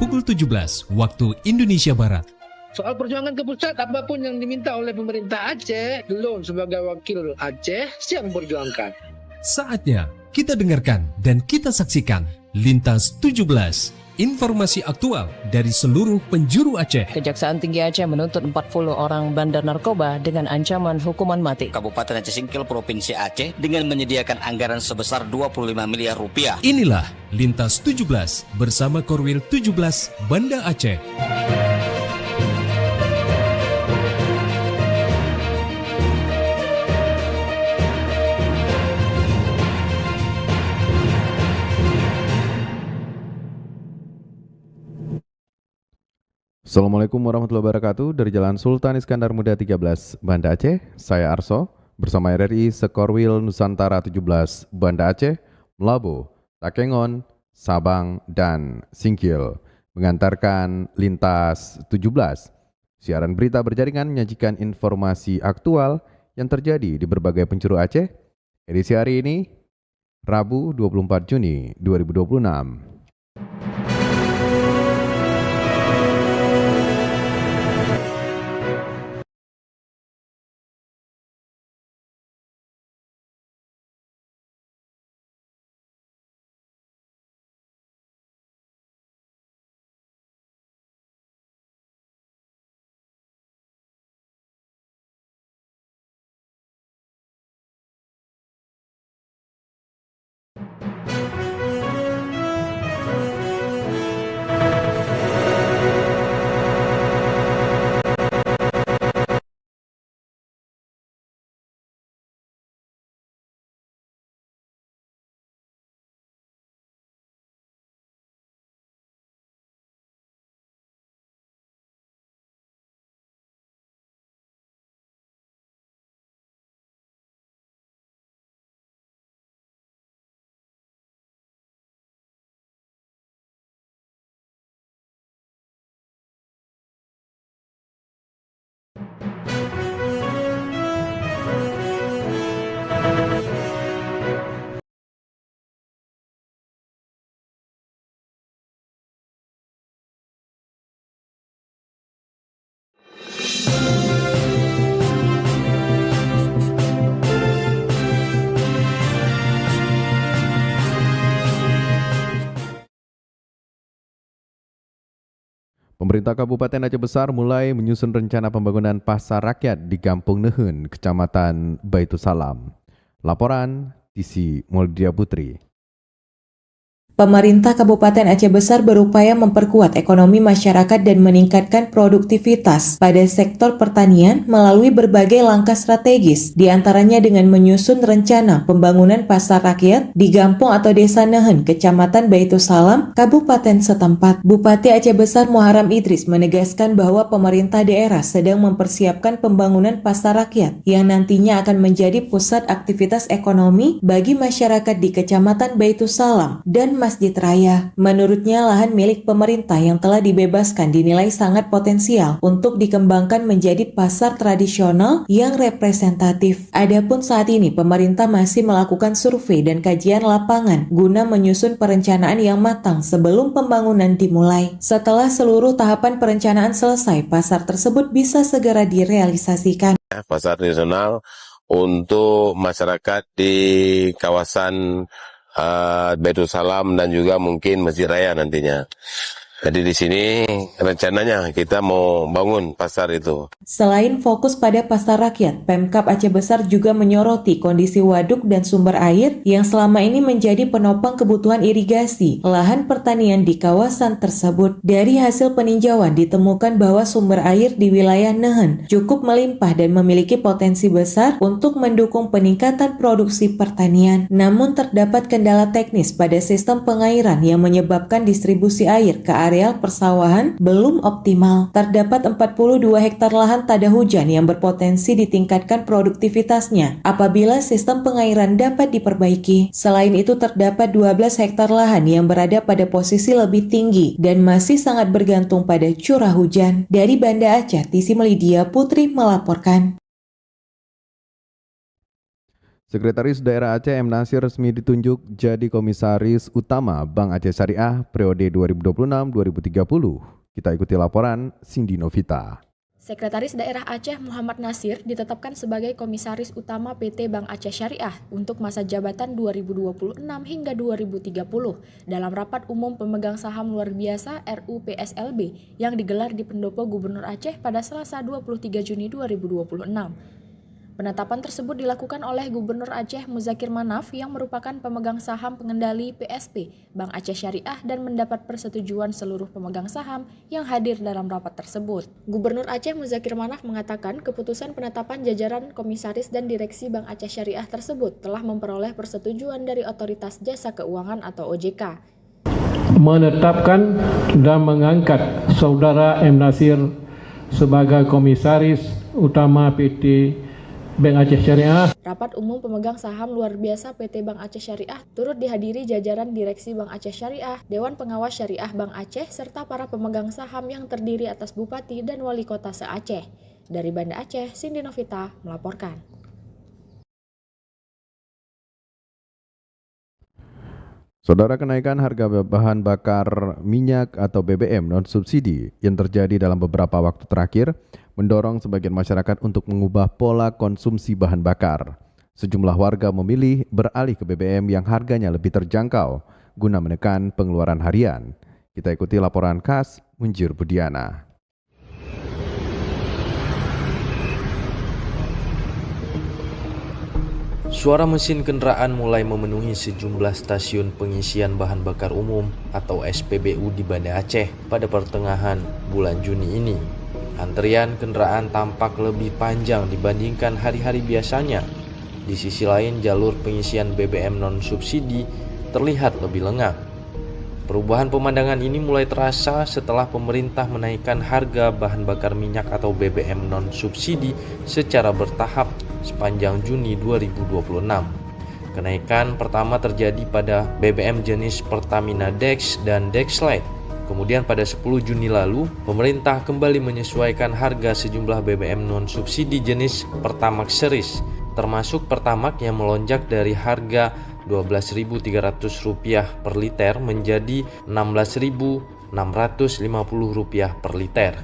pukul 17 waktu Indonesia Barat. Soal perjuangan ke pusat, apapun yang diminta oleh pemerintah Aceh, Lon sebagai wakil Aceh siap memperjuangkan. Saatnya kita dengarkan dan kita saksikan Lintas 17, informasi aktual dari seluruh penjuru Aceh. Kejaksaan Tinggi Aceh menuntut 40 orang bandar narkoba dengan ancaman hukuman mati. Kabupaten Aceh Singkil Provinsi Aceh dengan menyediakan anggaran sebesar 25 miliar rupiah. Inilah Lintas 17 bersama Korwil 17 Banda Aceh. Assalamualaikum warahmatullahi wabarakatuh. Dari Jalan Sultan Iskandar Muda 13, Banda Aceh, saya Arso, bersama RRI Sekorwil Nusantara 17, Banda Aceh, Melabo, Takengon, Sabang, dan Singkil, mengantarkan Lintas 17. Siaran berita berjaringan menyajikan informasi aktual yang terjadi di berbagai penjuru Aceh. Edisi hari ini, Rabu 24 Juni 2026. Pemerintah Kabupaten Aceh Besar mulai menyusun rencana pembangunan pasar rakyat di Kampung Nehun, Kecamatan Baitussalam. Laporan TC Moldia Putri. Pemerintah Kabupaten Aceh Besar berupaya memperkuat ekonomi masyarakat dan meningkatkan produktivitas pada sektor pertanian melalui berbagai langkah strategis, diantaranya dengan menyusun rencana pembangunan pasar rakyat di Gampong atau Desa Nehen, Kecamatan Baitussalam, Kabupaten setempat. Bupati Aceh Besar Muharam Idris menegaskan bahwa pemerintah daerah sedang mempersiapkan pembangunan pasar rakyat yang nantinya akan menjadi pusat aktivitas ekonomi bagi masyarakat di Kecamatan Baitussalam dan Masjid Raya. Menurutnya, lahan milik pemerintah yang telah dibebaskan dinilai sangat potensial untuk dikembangkan menjadi pasar tradisional yang representatif. Adapun saat ini pemerintah masih melakukan survei dan kajian lapangan guna menyusun perencanaan yang matang sebelum pembangunan dimulai. Setelah seluruh tahapan perencanaan selesai, pasar tersebut bisa segera direalisasikan. Pasar tradisional untuk masyarakat di kawasan Baitussalam dan juga mungkin Masjid Raya nantinya. Jadi di sini rencananya kita mau bangun pasar itu. Selain fokus pada pasar rakyat, Pemkab Aceh Besar juga menyoroti kondisi waduk dan sumber air yang selama ini menjadi penopang kebutuhan irigasi lahan pertanian di kawasan tersebut. Dari hasil peninjauan ditemukan bahwa sumber air di wilayah Nehen cukup melimpah dan memiliki potensi besar untuk mendukung peningkatan produksi pertanian. Namun terdapat kendala teknis pada sistem pengairan yang menyebabkan distribusi air ke areal persawahan belum optimal. Terdapat 42 hektar lahan tada hujan yang berpotensi ditingkatkan produktivitasnya apabila sistem pengairan dapat diperbaiki. Selain itu terdapat 12 hektar lahan yang berada pada posisi lebih tinggi dan masih sangat bergantung pada curah hujan. Dari Banda Aceh, TC Meldia Putri melaporkan. Sekretaris Daerah Aceh M. Nasir resmi ditunjuk jadi Komisaris Utama Bank Aceh Syariah periode 2026-2030. Kita ikuti laporan Cindy Novita. Sekretaris Daerah Aceh Muhammad Nasir ditetapkan sebagai Komisaris Utama PT Bank Aceh Syariah untuk masa jabatan 2026 hingga 2030 dalam Rapat Umum Pemegang Saham Luar Biasa RUPSLB yang digelar di Pendopo Gubernur Aceh pada Selasa 23 Juni 2026. Penetapan tersebut dilakukan oleh Gubernur Aceh Muzakir Manaf yang merupakan pemegang saham pengendali PSP Bank Aceh Syariah dan mendapat persetujuan seluruh pemegang saham yang hadir dalam rapat tersebut. Gubernur Aceh Muzakir Manaf mengatakan keputusan penetapan jajaran komisaris dan direksi Bank Aceh Syariah tersebut telah memperoleh persetujuan dari Otoritas Jasa Keuangan atau OJK. Menetapkan dan mengangkat Saudara M. Nasir sebagai Komisaris Utama PT Bank Aceh Syariah. Rapat Umum Pemegang Saham Luar Biasa PT Bank Aceh Syariah turut dihadiri jajaran Direksi Bank Aceh Syariah, Dewan Pengawas Syariah Bank Aceh, serta para pemegang saham yang terdiri atas Bupati dan Wali Kota se-Aceh. Dari Banda Aceh, Cindy Novita melaporkan. Saudara, kenaikan harga bahan bakar minyak atau BBM non-subsidi yang terjadi dalam beberapa waktu terakhir mendorong sebagian masyarakat untuk mengubah pola konsumsi bahan bakar. Sejumlah warga memilih beralih ke BBM yang harganya lebih terjangkau guna menekan pengeluaran harian. Kita ikuti laporan khas Munjir Budiana. Suara mesin kendaraan mulai memenuhi sejumlah stasiun pengisian bahan bakar umum atau SPBU di Banda Aceh pada pertengahan bulan Juni ini. Antrian kendaraan tampak lebih panjang dibandingkan hari-hari biasanya. Di sisi lain, jalur pengisian BBM non-subsidi terlihat lebih lengang. Perubahan pemandangan ini mulai terasa setelah pemerintah menaikkan harga bahan bakar minyak atau BBM non-subsidi secara bertahap sepanjang Juni 2026. Kenaikan pertama terjadi pada BBM jenis Pertamina Dex dan Dexlite. Kemudian pada 10 Juni lalu, pemerintah kembali menyesuaikan harga sejumlah BBM non-subsidi jenis Pertamax Series, termasuk Pertamax yang melonjak dari harga Rp12.300 per liter menjadi Rp16.650 per liter.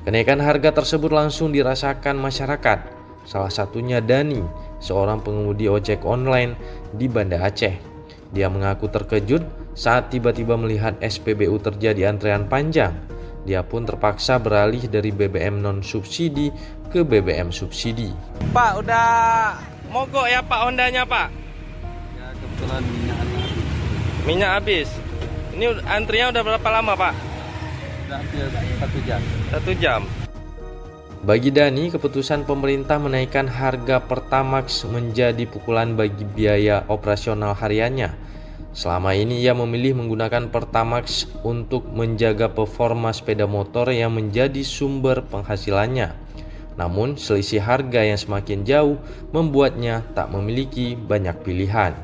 Kenaikan harga tersebut langsung dirasakan masyarakat, salah satunya Dani, seorang pengemudi ojek online di Banda Aceh. Dia mengaku terkejut saat tiba-tiba melihat SPBU terjadi antrean panjang. Dia pun terpaksa beralih dari BBM non-subsidi ke BBM subsidi. Pak, udah mogok ya Pak Hondanya Pak? Ya, kebetulan minyak habis. Ini antrinya udah berapa lama Pak? Sudah hampir 1 jam. 1 jam. Bagi Dani, keputusan pemerintah menaikkan harga Pertamax menjadi pukulan bagi biaya operasional hariannya. Selama ini ia memilih menggunakan Pertamax untuk menjaga performa sepeda motor yang menjadi sumber penghasilannya. Namun selisih harga yang semakin jauh membuatnya tak memiliki banyak pilihan.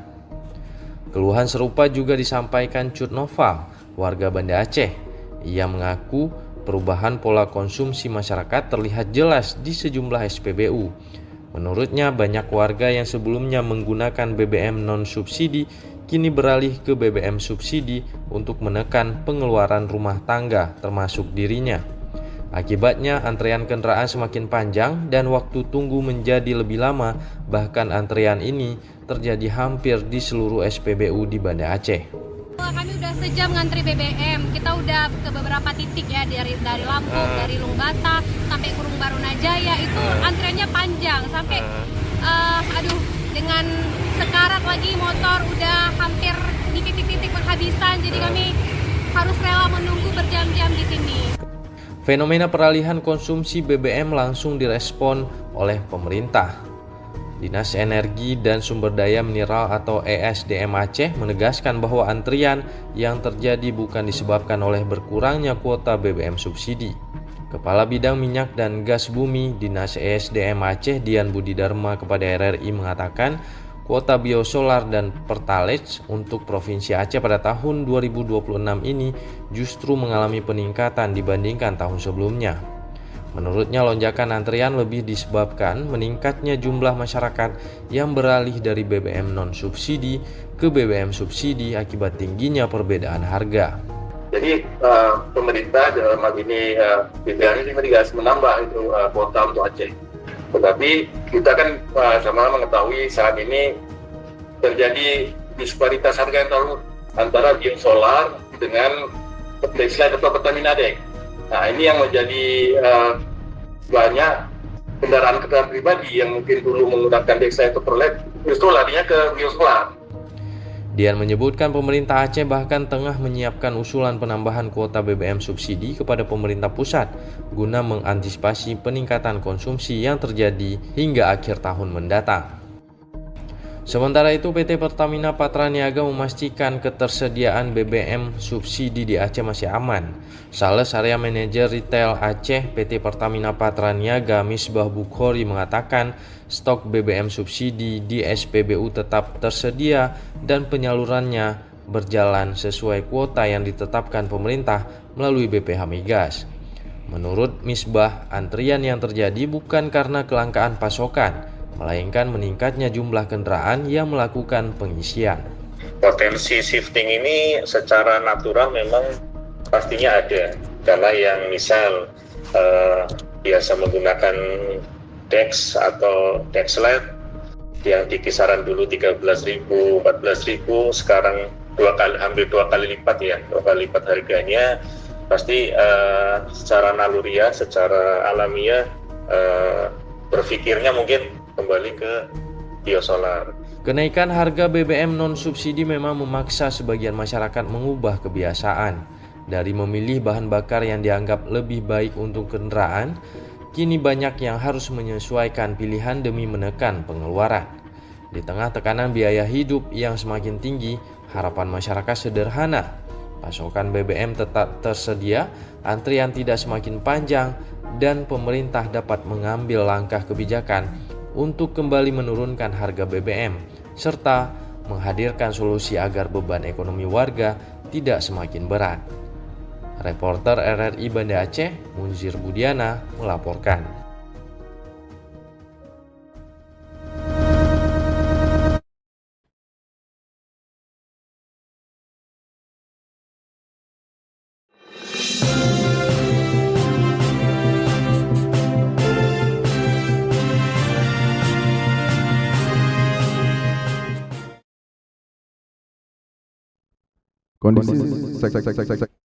Keluhan serupa juga disampaikan Cut Nova, warga Banda Aceh. Ia mengaku perubahan pola konsumsi masyarakat terlihat jelas di sejumlah SPBU. Menurutnya, banyak warga yang sebelumnya menggunakan BBM non-subsidi kini beralih ke BBM subsidi untuk menekan pengeluaran rumah tangga termasuk dirinya. Akibatnya, antrean kendaraan semakin panjang dan waktu tunggu menjadi lebih lama, bahkan antrean ini terjadi hampir di seluruh SPBU di Banda Aceh. Kami udah sejam ngantri BBM, kita udah ke beberapa titik ya, dari Lampung, dari Lungbata sampai Kurung Barunajaya, itu antriannya panjang sampai dengan sekarat lagi motor udah hampir di titik-titik penghabisan, jadi kami harus rela menunggu berjam-jam di sini. Fenomena peralihan konsumsi BBM langsung direspon oleh pemerintah. Dinas Energi dan Sumber Daya Mineral atau ESDM Aceh menegaskan bahwa antrian yang terjadi bukan disebabkan oleh berkurangnya kuota BBM subsidi. Kepala Bidang Minyak dan Gas Bumi Dinas ESDM Aceh Dian Budi Dharma kepada RRI mengatakan kuota biosolar dan pertalite untuk Provinsi Aceh pada tahun 2026 ini justru mengalami peningkatan dibandingkan tahun sebelumnya. Menurutnya lonjakan antrian lebih disebabkan meningkatnya jumlah masyarakat yang beralih dari BBM non-subsidi ke BBM subsidi akibat tingginya perbedaan harga. Jadi pemerintah dalam hal ini BPH ini tidak menambah itu kuota untuk Aceh. Tetapi kita kan sama-sama mengetahui saat ini terjadi disparitas harga yang terlalu antara biosolar dengan Dexlight atau Pertamina Dex. Nah ini yang menjadi banyak kendaraan pribadi yang mungkin dulu menggunakan Dexlight atau Pertalite justru larinya ke biosolar. Dian menyebutkan pemerintah Aceh bahkan tengah menyiapkan usulan penambahan kuota BBM subsidi kepada pemerintah pusat guna mengantisipasi peningkatan konsumsi yang terjadi hingga akhir tahun mendatang. Sementara itu, PT Pertamina Patraniaga memastikan ketersediaan BBM subsidi di Aceh masih aman. Sales Area Manager Retail Aceh PT Pertamina Patraniaga Misbah Bukhori mengatakan stok BBM subsidi di SPBU tetap tersedia dan penyalurannya berjalan sesuai kuota yang ditetapkan pemerintah melalui BPH Migas. Menurut Misbah, antrian yang terjadi bukan karena kelangkaan pasokan, melainkan meningkatnya jumlah kendaraan yang melakukan pengisian. Potensi shifting ini secara natural memang pastinya ada. Karena yang misal biasa menggunakan Dex atau Dexlight yang di kisaran dulu 13.000, 14.000, sekarang hampir dua kali lipat harganya. Pasti secara naluriah, secara alamiah berpikirnya mungkin kembali ke biosolar. Kenaikan harga BBM non-subsidi memang memaksa sebagian masyarakat mengubah kebiasaan. Dari memilih bahan bakar yang dianggap lebih baik untuk kendaraan, kini banyak yang harus menyesuaikan pilihan demi menekan pengeluaran. Di tengah tekanan biaya hidup yang semakin tinggi, harapan masyarakat sederhana. Pasokan BBM tetap tersedia, antrian tidak semakin panjang, dan pemerintah dapat mengambil langkah kebijakan untuk kembali menurunkan harga BBM, serta menghadirkan solusi agar beban ekonomi warga tidak semakin berat. Reporter RRI Banda Aceh, Munzir Budiana, melaporkan.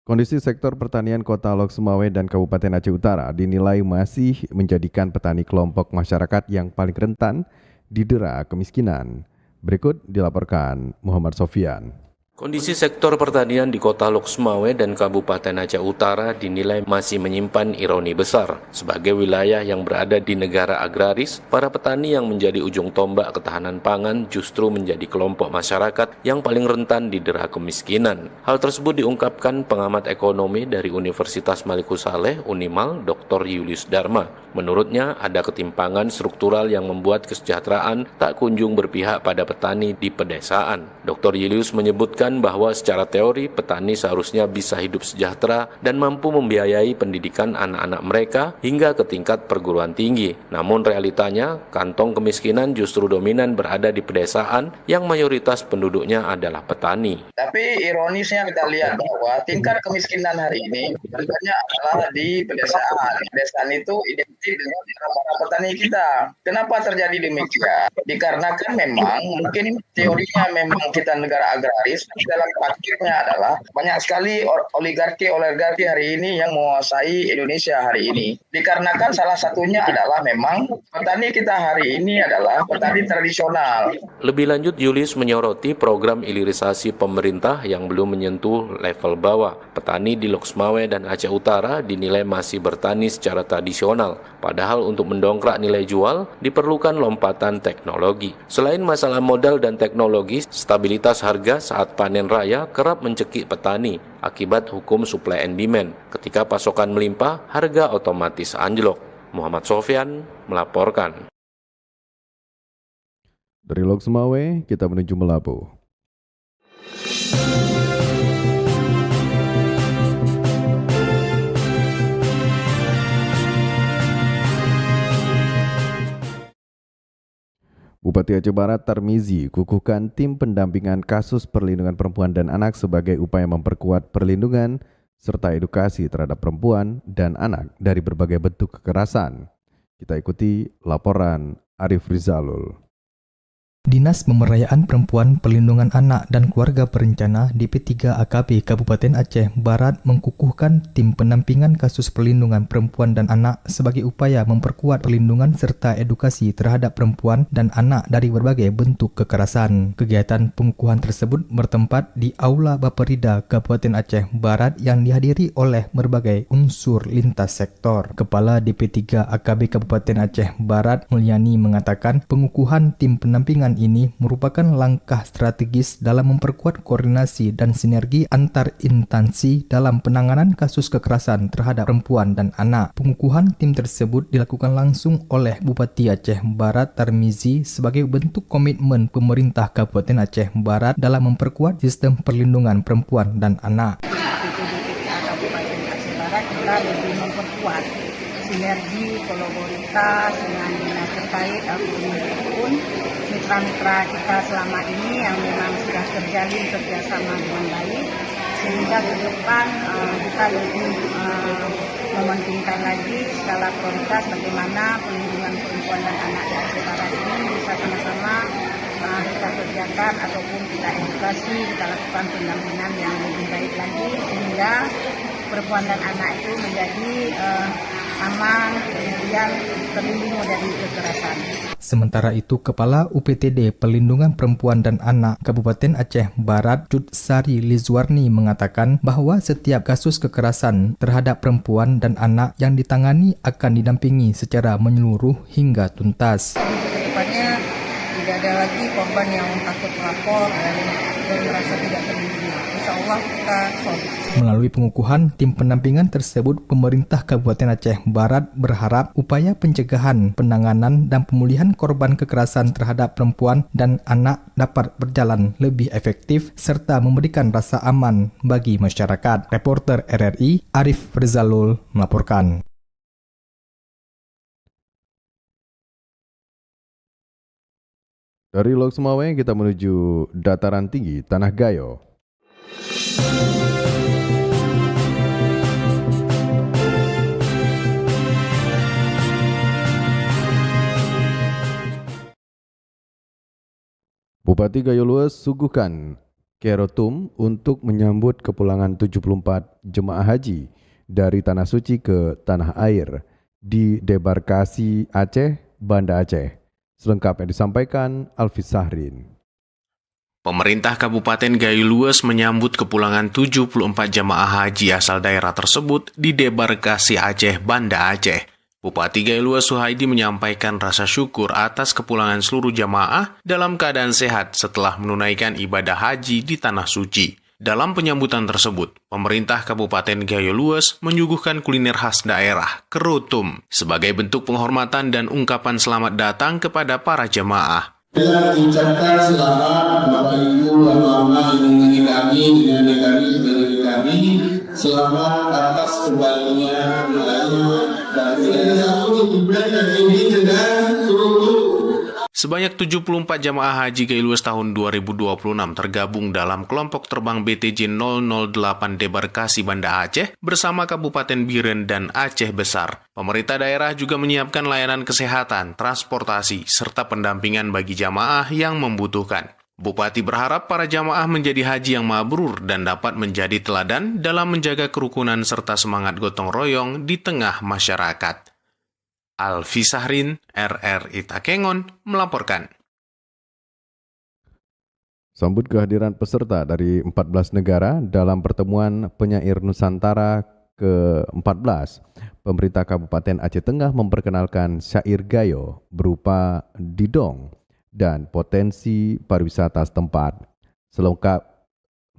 Kondisi sektor pertanian Kota Lok Sumawe dan Kabupaten Aceh Utara dinilai masih menjadikan petani kelompok masyarakat yang paling rentan didera kemiskinan. Berikut dilaporkan Muhammad Sofyan. Kondisi sektor pertanian di Kota Lok Sumawe dan Kabupaten Aceh Utara dinilai masih menyimpan ironi besar. Sebagai wilayah yang berada di negara agraris, para petani yang menjadi ujung tombak ketahanan pangan justru menjadi kelompok masyarakat yang paling rentan didera kemiskinan. Hal tersebut diungkapkan pengamat ekonomi dari Universitas Malikus Saleh, Unimal, Dr. Julius Dharma. Menurutnya, ada ketimpangan struktural yang membuat kesejahteraan tak kunjung berpihak pada petani di pedesaan. Dr. Julius menyebutkan bahwa secara teori petani seharusnya bisa hidup sejahtera dan mampu membiayai pendidikan anak-anak mereka hingga ke tingkat perguruan tinggi. Namun realitanya, kantong kemiskinan justru dominan berada di pedesaan yang mayoritas penduduknya adalah petani. Tapi ironisnya kita lihat bahwa tingkat kemiskinan hari ini sebenarnya adalah di pedesaan. Pedesaan itu identik dengan para petani kita. Kenapa terjadi demikian? Dikarenakan memang mungkin teorinya memang kita negara agraris, dalam praktiknya adalah banyak sekali oligarki hari ini yang menguasai Indonesia hari ini. Dikarenakan salah satunya adalah memang petani kita hari ini adalah petani tradisional. Lebih lanjut, Julius menyoroti program hilirisasi pemerintah yang belum menyentuh level bawah. Petani di Lok Sumawe dan Aceh Utara dinilai masih bertani secara tradisional. Padahal untuk mendongkrak nilai jual diperlukan lompatan teknologi. Selain masalah modal dan teknologi, stabilitas harga saat panen raya kerap mencekik petani akibat hukum supply and demand. Ketika pasokan melimpah, harga otomatis anjlok. Muhammad Sofyan melaporkan. Dari Lok Sumawe, kita menuju Melabu. Bupati Aceh Barat Tarmizi kukuhkan tim pendampingan kasus perlindungan perempuan dan anak sebagai upaya memperkuat perlindungan serta edukasi terhadap perempuan dan anak dari berbagai bentuk kekerasan. Kita ikuti laporan Arif Rizalul. Dinas Pemberdayaan Perempuan, Perlindungan Anak dan Keluarga Berencana DP3 AKP Kabupaten Aceh Barat mengkukuhkan tim pendampingan kasus perlindungan perempuan dan anak sebagai upaya memperkuat perlindungan serta edukasi terhadap perempuan dan anak dari berbagai bentuk kekerasan. Kegiatan pengukuhan tersebut bertempat di Aula Baperida Kabupaten Aceh Barat yang dihadiri oleh berbagai unsur lintas sektor. Kepala DP3 AKB Kabupaten Aceh Barat Mulyani mengatakan pengukuhan tim pendampingan ini merupakan langkah strategis dalam memperkuat koordinasi dan sinergi antar instansi dalam penanganan kasus kekerasan terhadap perempuan dan anak. Pengukuhan tim tersebut dilakukan langsung oleh Bupati Aceh Barat Tarmizi sebagai bentuk komitmen pemerintah Kabupaten Aceh Barat dalam memperkuat sistem perlindungan perempuan dan anak. Kabupaten Aceh Barat kita lebih memperkuat sinergi kolaboritas dengan dinas terkait ataupun mitra-mitra kita selama ini yang memang sudah terjalin kerjasama dengan baik, sehingga ke depan kita lebih mementingkan lagi skala prioritas bagaimana perlindungan perempuan dan anak di Aceh Barat ini bisa sama-sama kita kerjakan ataupun kita edukasi, kita lakukan pendampingan yang lebih baik lagi sehingga perempuan dan anak itu menjadi aman, kemudian terlindung dari kekerasan. Sementara itu, Kepala UPTD Perlindungan Perempuan dan Anak Kabupaten Aceh Barat Cut Sari Lizwarni mengatakan bahwa setiap kasus kekerasan terhadap perempuan dan anak yang ditangani akan didampingi secara menyeluruh hingga tuntas. Kedepannya tidak ada lagi korban yang takut melapor dan merasa tidak terlindungi. Insya Allah kita solid. Melalui pengukuhan tim pendampingan tersebut, pemerintah Kabupaten Aceh Barat berharap upaya pencegahan, penanganan, dan pemulihan korban kekerasan terhadap perempuan dan anak dapat berjalan lebih efektif serta memberikan rasa aman bagi masyarakat. Reporter RRI Arif Rizalul melaporkan. Dari Lok Semawe kita menuju dataran tinggi Tanah Gayo. Bupati Gayo Lues suguhkan kerotum untuk menyambut kepulangan 74 jemaah haji dari Tanah Suci ke Tanah Air di debarkasi Aceh, Banda Aceh. Selengkapnya disampaikan Alfi Sahrin. Pemerintah Kabupaten Gayo Lues menyambut kepulangan 74 jemaah haji asal daerah tersebut di debarkasi Aceh, Banda Aceh. Bupati Gayo Lues Suhaidi menyampaikan rasa syukur atas kepulangan seluruh jamaah dalam keadaan sehat setelah menunaikan ibadah haji di Tanah Suci. Dalam penyambutan tersebut, pemerintah Kabupaten Gayo Lues menyuguhkan kuliner khas daerah, kerotum, sebagai bentuk penghormatan dan ungkapan selamat datang kepada para jamaah. Kita ucapkan selamat Bapak Ibu Bapak yang mengunjungi kami dengan negari kami, selamat atas kembalinya dari satu ibadah ini dengan Sebanyak 74 jamaah haji Gayo Lues tahun 2026 tergabung dalam kelompok terbang BTJ 008 Debarkasi Banda Aceh bersama Kabupaten Biren dan Aceh Besar. Pemerintah daerah juga menyiapkan layanan kesehatan, transportasi, serta pendampingan bagi jamaah yang membutuhkan. Bupati berharap para jamaah menjadi haji yang mabrur dan dapat menjadi teladan dalam menjaga kerukunan serta semangat gotong royong di tengah masyarakat. Alfi Sahrin, RRI Takengon, melaporkan. Sambut kehadiran peserta dari 14 negara dalam pertemuan penyair Nusantara ke-14, pemerintah Kabupaten Aceh Tengah memperkenalkan syair Gayo berupa didong dan potensi pariwisata setempat. Selengkap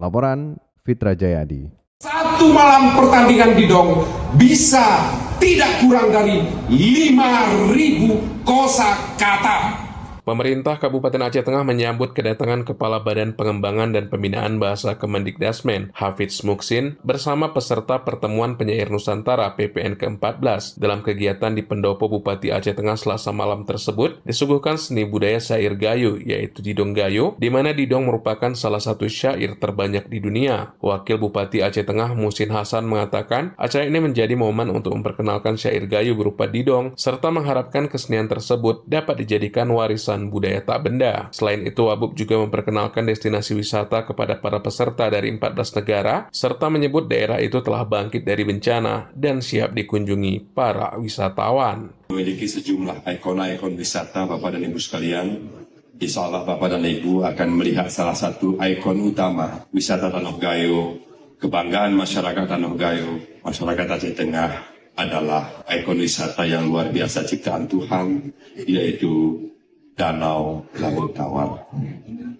laporan Fitra Jayadi. Satu malam pertandingan didong bisa tidak kurang dari 5.000 kosakata. Pemerintah Kabupaten Aceh Tengah menyambut kedatangan Kepala Badan Pengembangan dan Pembinaan Bahasa Kemendikdasmen, Hafiz Muksin, bersama peserta Pertemuan Penyair Nusantara PPN ke-14. Dalam kegiatan di Pendopo Bupati Aceh Tengah Selasa malam tersebut, disuguhkan seni budaya syair gayo, yaitu Didong Gayo, di mana Didong merupakan salah satu syair terbanyak di dunia. Wakil Bupati Aceh Tengah Muhsin Hasan mengatakan, acara ini menjadi momen untuk memperkenalkan syair gayo berupa didong, serta mengharapkan kesenian tersebut dapat dijadikan warisan budaya tak benda. Selain itu, Wabub juga memperkenalkan destinasi wisata kepada para peserta dari 14 negara, serta menyebut daerah itu telah bangkit dari bencana dan siap dikunjungi para wisatawan. Memiliki sejumlah ikon-ikon wisata, Bapak dan Ibu sekalian. Insya Allah Bapak dan Ibu akan melihat salah satu ikon utama wisata Tanah Gayo. Kebanggaan masyarakat Tanah Gayo, masyarakat Aceh Tengah adalah ikon wisata yang luar biasa ciptaan Tuhan, yaitu Danau Laut Tawar.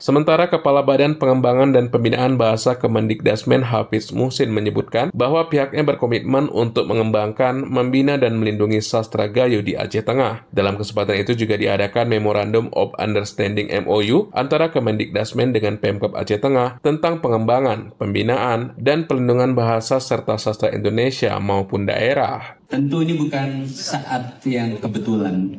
Sementara Kepala Badan Pengembangan dan Pembinaan Bahasa Kemendikdasmen Hafiz Muhsin menyebutkan bahwa pihaknya berkomitmen untuk mengembangkan, membina, dan melindungi sastra gayo di Aceh Tengah. Dalam kesempatan itu juga diadakan Memorandum of Understanding MOU antara Kemendikdasmen dengan Pemkab Aceh Tengah tentang pengembangan, pembinaan, dan pelindungan bahasa serta sastra Indonesia maupun daerah. Tentu ini bukan saat yang kebetulan,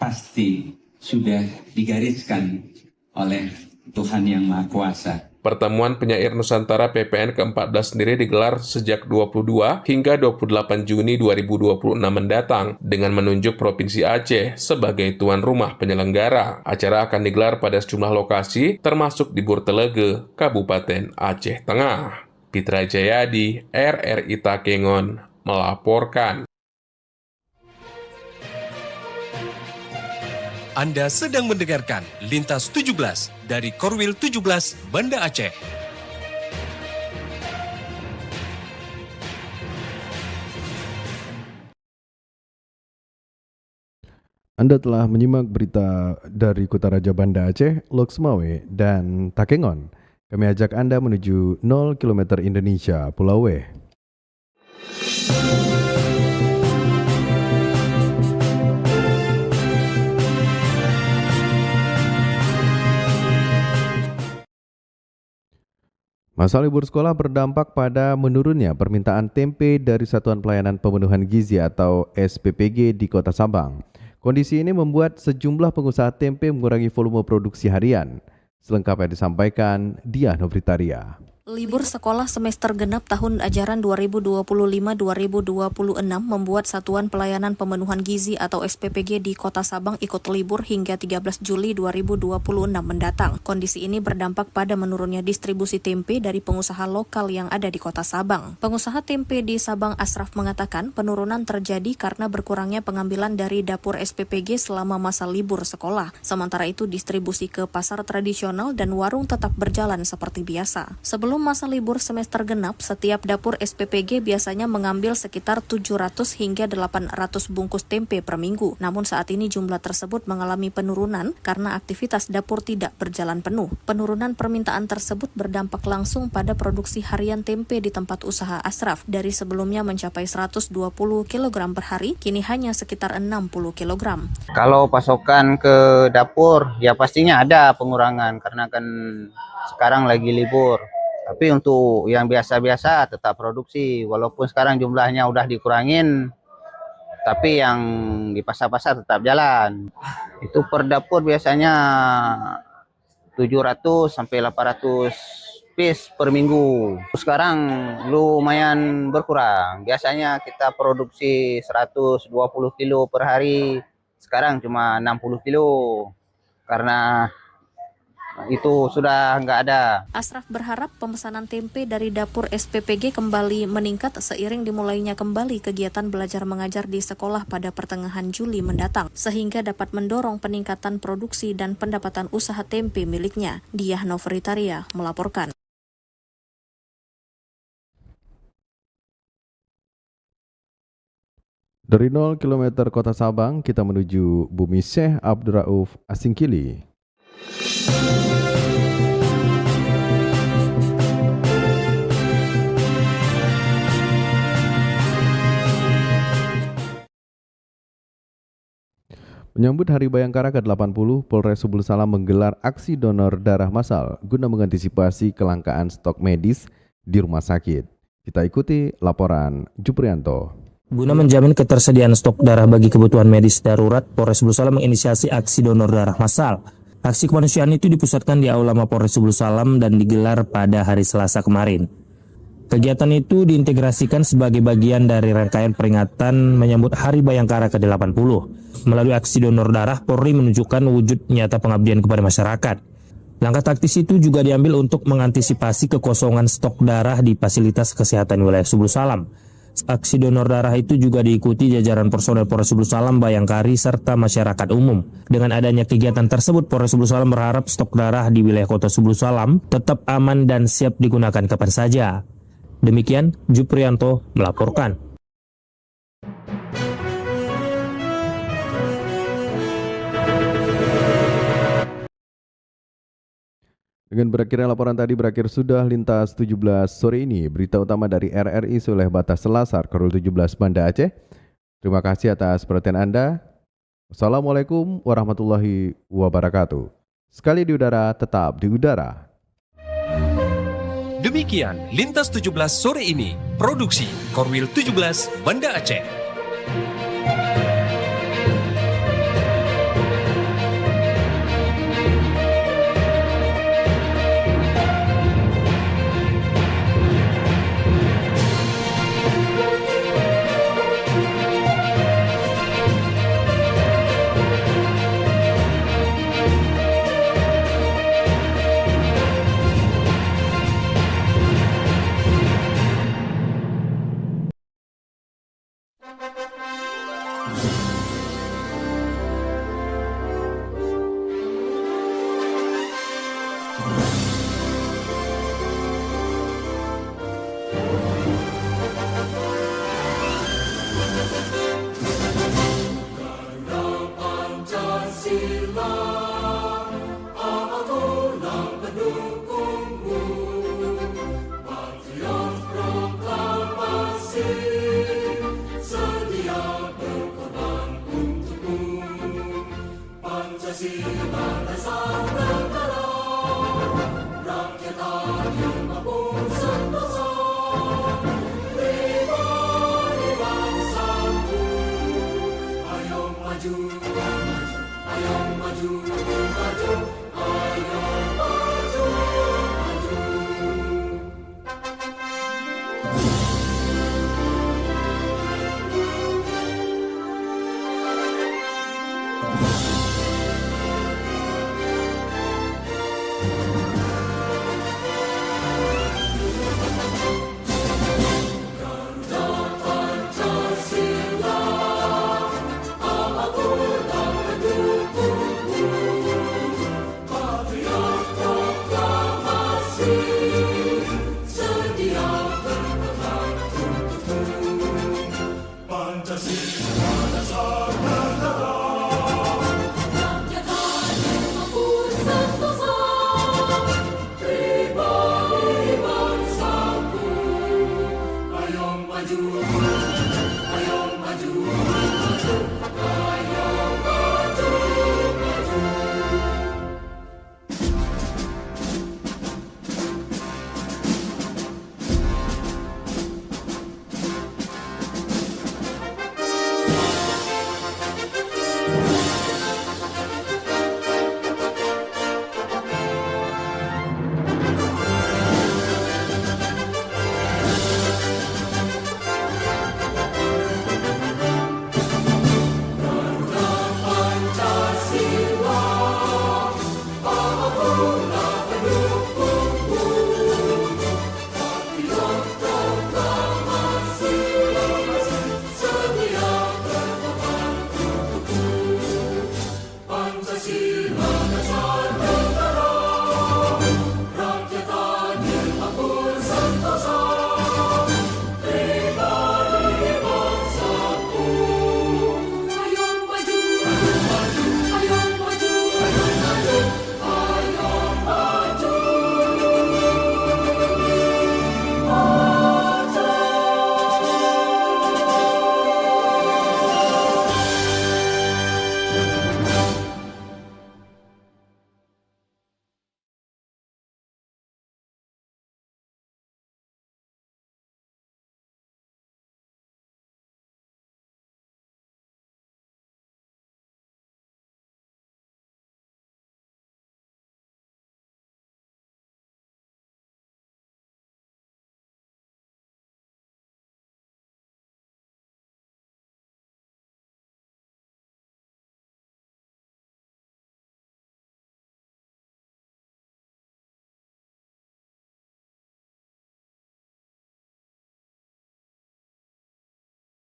pasti sudah digariskan oleh Tuhan Yang Maha Kuasa. Pertemuan Penyair Nusantara PPN ke-14 sendiri digelar sejak 22 hingga 28 Juni 2026 mendatang dengan menunjuk Provinsi Aceh sebagai tuan rumah penyelenggara. Acara akan digelar pada sejumlah lokasi termasuk di Burtelege, Kabupaten Aceh Tengah. Pitra Jayadi, RRI Takengon, melaporkan. Anda sedang mendengarkan Lintas 17 dari Korwil 17 Banda Aceh. Anda telah menyimak berita dari Kota Raja Banda Aceh, Loksmawe, dan Takengon. Kami ajak Anda menuju 0 km Indonesia, Pulau W. Masa libur sekolah berdampak pada menurunnya permintaan tempe dari Satuan Pelayanan Pemenuhan Gizi atau SPPG di Kota Sabang. Kondisi ini membuat sejumlah pengusaha tempe mengurangi volume produksi harian. Selengkapnya disampaikan Diah Novritaria. Libur sekolah semester genap tahun ajaran 2025-2026 membuat Satuan Pelayanan Pemenuhan Gizi atau SPPG di Kota Sabang ikut libur hingga 13 Juli 2026 mendatang. Kondisi ini berdampak pada menurunnya distribusi tempe dari pengusaha lokal yang ada di Kota Sabang. Pengusaha tempe di Sabang Asraf mengatakan penurunan terjadi karena berkurangnya pengambilan dari dapur SPPG selama masa libur sekolah. Sementara itu distribusi ke pasar tradisional dan warung tetap berjalan seperti biasa. Sebelum masa libur semester genap, setiap dapur SPPG biasanya mengambil sekitar 700 hingga 800 bungkus tempe per minggu. Namun saat ini jumlah tersebut mengalami penurunan karena aktivitas dapur tidak berjalan penuh. Penurunan permintaan tersebut berdampak langsung pada produksi harian tempe di tempat usaha Asraf. Dari sebelumnya mencapai 120 kg per hari, kini hanya sekitar 60 kg. Kalau pasokan ke dapur, ya pastinya ada pengurangan karena kan sekarang lagi libur. Tapi untuk yang biasa-biasa tetap produksi, walaupun sekarang jumlahnya udah dikurangin, tapi yang di pasar-pasar tetap jalan. Itu per dapur biasanya 700 sampai 800 piece per minggu. Sekarang lumayan berkurang. Biasanya kita produksi 120 kilo per hari, sekarang cuma 60 kilo karena itu sudah nggak ada. Asraf berharap pemesanan tempe dari dapur SPPG kembali meningkat seiring dimulainya kembali kegiatan belajar mengajar di sekolah pada pertengahan Juli mendatang, sehingga dapat mendorong peningkatan produksi dan pendapatan usaha tempe miliknya. Diah Novritaria melaporkan. Dari 0 km Kota Sabang, kita menuju Bumi Syekh Abdurrauf Asingkili. Menyambut Hari Bayangkara ke-80, Polres Subul Salam menggelar aksi donor darah massal guna mengantisipasi kelangkaan stok medis di rumah sakit. Kita ikuti laporan Juprianto. Guna menjamin ketersediaan stok darah bagi kebutuhan medis darurat, Polres Subul Salam menginisiasi aksi donor darah massal. Aksi kemanusiaan itu dipusatkan di Aula Mapolres Subul Salam dan digelar pada hari Selasa kemarin. Kegiatan itu diintegrasikan sebagai bagian dari rangkaian peringatan menyambut Hari Bayangkara ke-80. Melalui aksi donor darah, Polri menunjukkan wujud nyata pengabdian kepada masyarakat. Langkah taktis itu juga diambil untuk mengantisipasi kekosongan stok darah di fasilitas kesehatan wilayah Subul Salam. Aksi donor darah itu juga diikuti jajaran personel Polres Subul Salam, Bayangkari, serta masyarakat umum. Dengan adanya kegiatan tersebut, Polres Subul Salam berharap stok darah di wilayah kota Subul Salam tetap aman dan siap digunakan kapan saja. Demikian, Juprianto melaporkan. Dengan berakhirnya laporan tadi berakhir sudah Lintas 17 sore ini. Berita utama dari RRI Soleh Batas Selasar, Korwil 17 Banda Aceh. Terima kasih atas perhatian Anda. Wassalamualaikum warahmatullahi wabarakatuh. Sekali di udara, tetap di udara. Demikian Lintas 17 sore ini, produksi Korwil 17 Banda Aceh. Maju,